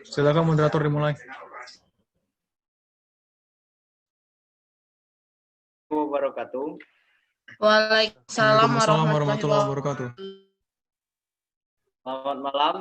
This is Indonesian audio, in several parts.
Silakan moderator dimulai. Wabarakatuh. Waalaikumsalam Waalaikumsalam warahmatullahi wabarakatuh. Selamat malam,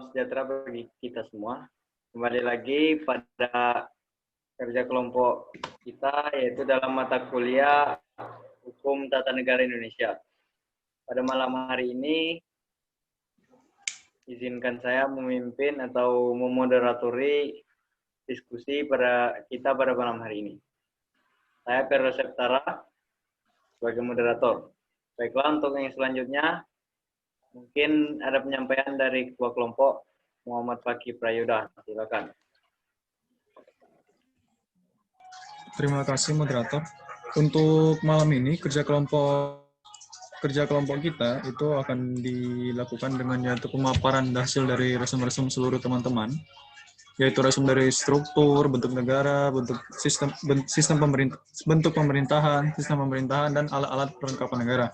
sejahtera bagi kita semua. Kembali lagi pada kerja kelompok kita, yaitu dalam mata kuliah Hukum Tata Negara Indonesia. Pada malam hari ini, izinkan saya memimpin atau memoderatori diskusi pada malam hari ini. Saya Perlo Septara sebagai moderator. Baiklah, untuk yang selanjutnya, mungkin ada penyampaian dari Ketua Kelompok Muhammad Fakih Prayoda. Silakan. Terima kasih moderator. Untuk malam ini kerja kelompok kita itu akan dilakukan dengan yaitu pemaparan hasil dari resum-resum seluruh teman-teman, yaitu resum dari struktur, bentuk negara, bentuk pemerintahan, sistem pemerintahan dan alat-alat perlengkapan negara.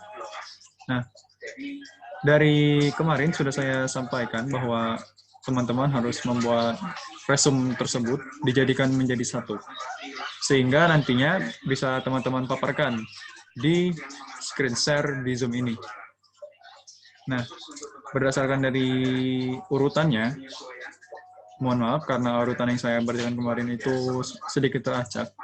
Nah, dari kemarin sudah saya sampaikan bahwa teman-teman harus membuat resum tersebut dijadikan menjadi satu, sehingga nantinya bisa teman-teman paparkan di screen share di Zoom ini. Nah, berdasarkan dari urutannya, mohon maaf karena urutan yang saya bacakan kemarin itu sedikit teracak.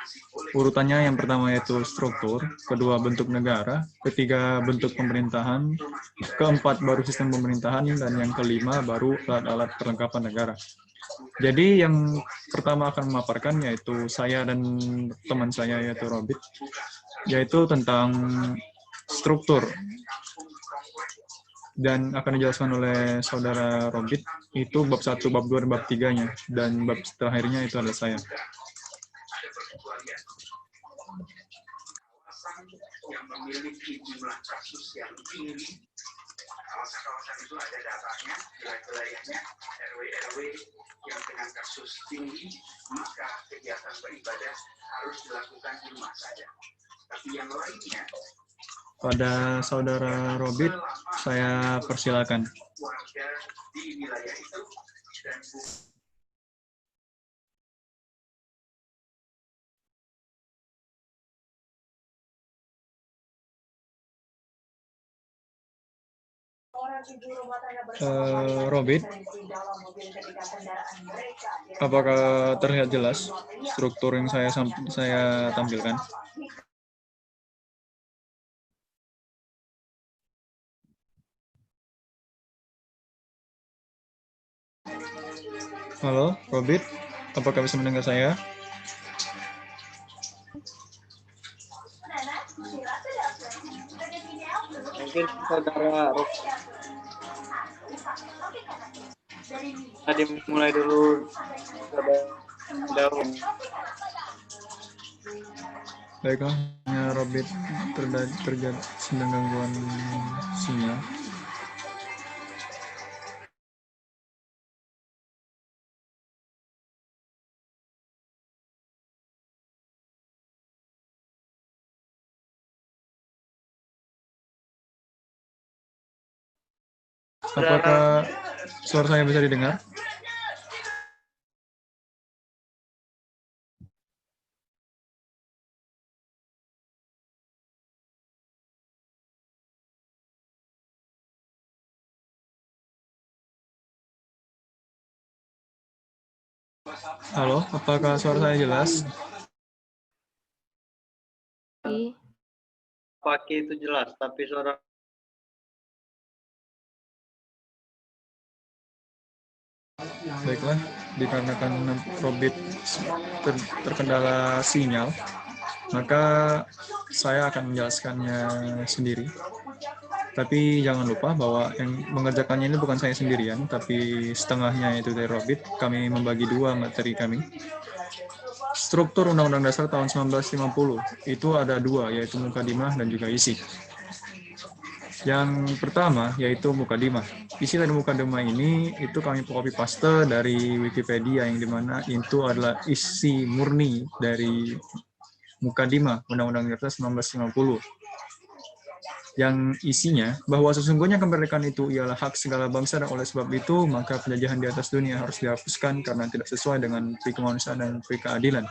Urutannya yang pertama yaitu struktur, kedua bentuk negara, ketiga bentuk pemerintahan, keempat baru sistem pemerintahan, dan yang kelima baru alat-alat perlengkapan negara. Jadi yang pertama akan memaparkan yaitu saya dan teman saya yaitu Robit, yaitu tentang struktur. Dan akan dijelaskan oleh saudara Robit, itu bab 1, bab 2, dan bab 3-nya. Dan bab terakhirnya itu adalah saya. Yang memiliki jumlah kasus yang tinggi, kawasan-kawasan itu ada datanya, wilayah-wilayahnya, RW-RW yang dengan kasus tinggi, maka kegiatan beribadah harus dilakukan di rumah saja. Tapi yang lainnya, pada saudara Robit, saya persilakan. Warga di wilayah itu dan Robit, apakah terlihat jelas struktur yang saya tampilkan? Halo, Robit, apakah bisa mendengar saya? Mungkin saudara tadi mulai dulu. Baiklah, Robit terjadi sedang gangguan sinyal. Apakah suara saya bisa didengar? Halo, apakah suara saya jelas? Pakai itu jelas, tapi suara Baiklah, dikarenakan Robit terkendala sinyal, maka saya akan menjelaskannya sendiri. Tapi jangan lupa bahwa yang mengerjakannya ini bukan saya sendirian, tapi setengahnya itu dari Robit. Kami membagi dua materi kami. Struktur Undang-Undang Dasar tahun 1950 itu ada dua, yaitu mukadimah dan juga isi. Yang pertama yaitu mukadimah. Isi dari mukadimah ini itu kami copy paste dari Wikipedia, yang dimana itu adalah isi murni dari mukadimah Undang-Undang Dasar 1950. yang isinya bahwa sesungguhnya kemerdekaan itu ialah hak segala bangsa dan oleh sebab itu maka penjajahan di atas dunia harus dihapuskan karena tidak sesuai dengan pri kemanusiaan dan pri keadilan.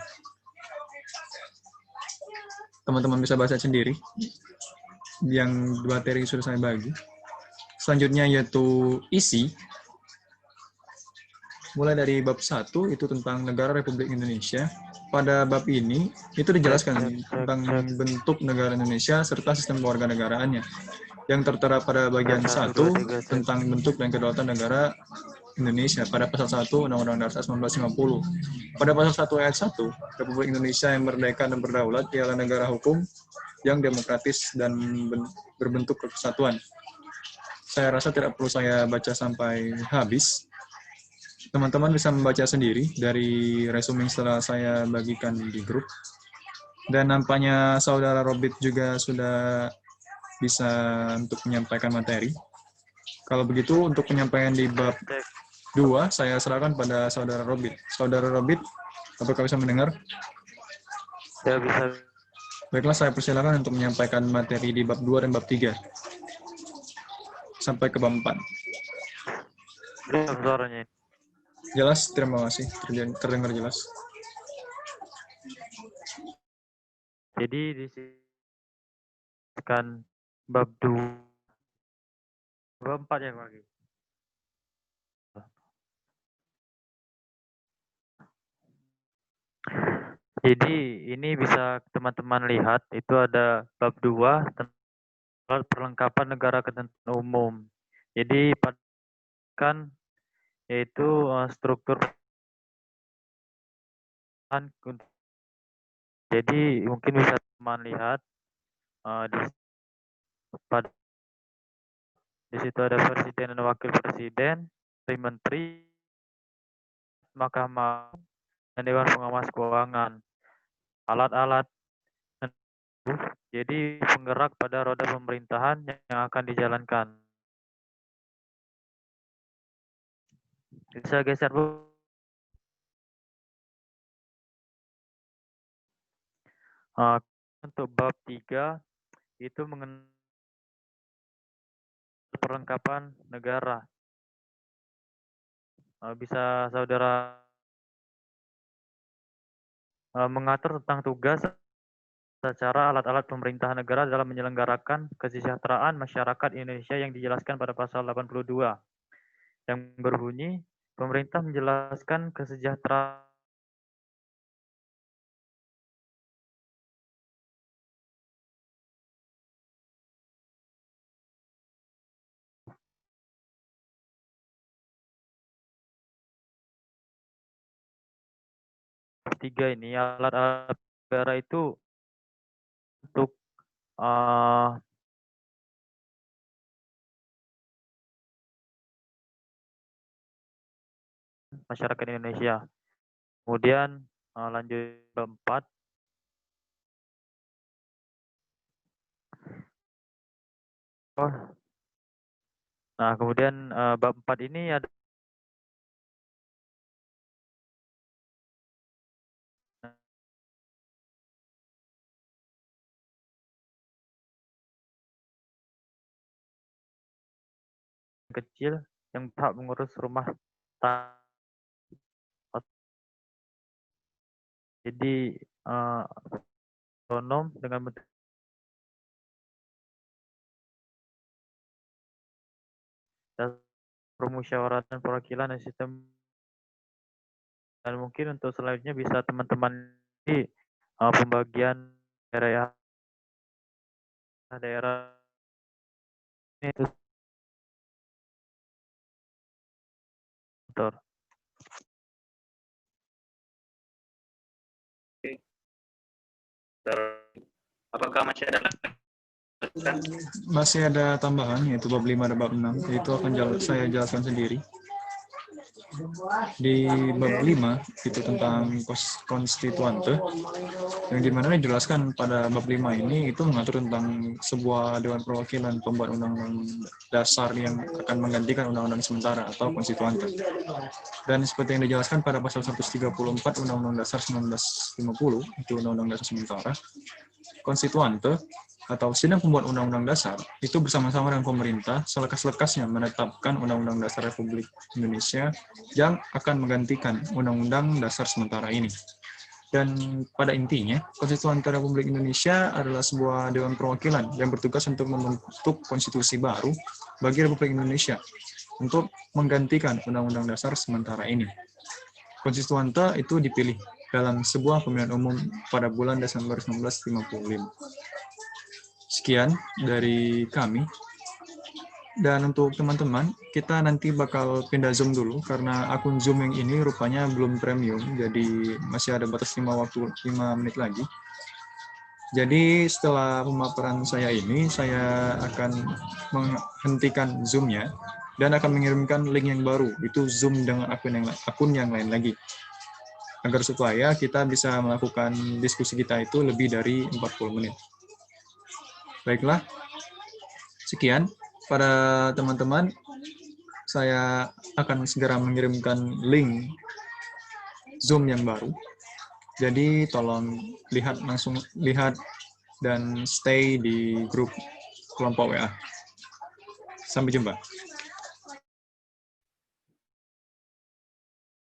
Teman-teman bisa baca sendiri yang materi sudah saya bagi. Selanjutnya yaitu isi. Mulai dari bab 1 itu tentang negara Republik Indonesia. Pada bab ini itu dijelaskan tentang bentuk negara Indonesia serta sistem kewarganegaraannya. Yang tertera pada bagian 1 tentang bentuk dan kedaulatan negara Indonesia pada pasal 1 Undang-Undang Dasar 1950. Pada pasal 1 ayat 1, Republik Indonesia yang merdeka dan berdaulat ialah negara hukum yang demokratis dan berbentuk kesatuan. Saya rasa tidak perlu saya baca sampai habis. Teman-teman bisa membaca sendiri dari resume setelah saya bagikan di grup. Dan nampaknya Saudara Robit juga sudah bisa untuk menyampaikan materi. Kalau begitu, untuk penyampaian di bab 2, saya serahkan pada Saudara Robit. Saudara Robit, apakah bisa mendengar? Ya, bisa. Baiklah, saya persilakan untuk menyampaikan materi di bab 2 dan bab 3. Sampai ke bab 4. Belum suaranya. Jelas, terima kasih. Terdengar jelas. Jadi di sini kan bab 2, bab 4 ya lagi. Jadi ini bisa teman-teman lihat itu ada bab 2 tentang perlengkapan negara ketentuan umum. Jadi kan yaitu struktur. Jadi mungkin bisa teman lihat di situ ada presiden dan wakil presiden, menteri, mahkamah, dan dewan pengawas keuangan. Alat-alat jadi penggerak pada roda pemerintahan yang akan dijalankan. Bisa geser, Bu. Untuk bab 3 itu mengenai perlengkapan negara. Bisa saudara mengatur tentang tugas secara alat-alat pemerintahan negara dalam menyelenggarakan kesejahteraan masyarakat Indonesia yang dijelaskan pada pasal 82 yang berbunyi pemerintah menjelaskan kesejahteraan tiga ini alat-alat negara itu untuk masyarakat Indonesia. Kemudian lanjut bab 4. Nah, kemudian bab 4 ini ada kecil yang berhak mengurus rumah tangga. Jadi otonom dengan bentuk permusyawaratan perwakilan dan sistem. Dan mungkin untuk selanjutnya bisa teman-teman di pembagian daerah itu Apakah masih ada? Masih ada tambahan, yaitu bab 5 dan bab 6. Itu akan saya jelaskan sendiri. Di bab 5 itu tentang konstituante, yang dimana dijelaskan pada bab 5 ini itu mengatur tentang sebuah dewan perwakilan pembuat undang-undang dasar yang akan menggantikan undang-undang sementara atau konstituante. Dan seperti yang dijelaskan pada pasal 134 Undang-Undang Dasar 1950, itu undang-undang dasar sementara, konstituante atau sedang membuat undang-undang dasar itu bersama-sama dengan pemerintah selekas-lekasnya menetapkan Undang-Undang Dasar Republik Indonesia yang akan menggantikan Undang-Undang Dasar sementara ini. Dan pada intinya, Konstitusi Republik Indonesia adalah sebuah dewan perwakilan yang bertugas untuk membentuk konstitusi baru bagi Republik Indonesia untuk menggantikan Undang-Undang Dasar sementara ini. Konstituante itu dipilih dalam sebuah pemilihan umum pada bulan Desember 1955. Sekian dari kami. Dan untuk teman-teman, kita nanti bakal pindah Zoom dulu karena akun Zoom yang ini rupanya belum premium, jadi masih ada batas 5 menit lagi. Jadi setelah pemaparan saya ini, saya akan menghentikan Zoom-nya dan akan mengirimkan link yang baru, itu Zoom dengan akun yang lain lagi. Agar supaya kita bisa melakukan diskusi kita itu lebih dari 40 menit. Baiklah, sekian. Pada teman-teman, saya akan segera mengirimkan link Zoom yang baru. Jadi tolong langsung lihat dan stay di grup kelompok WA. Sampai jumpa.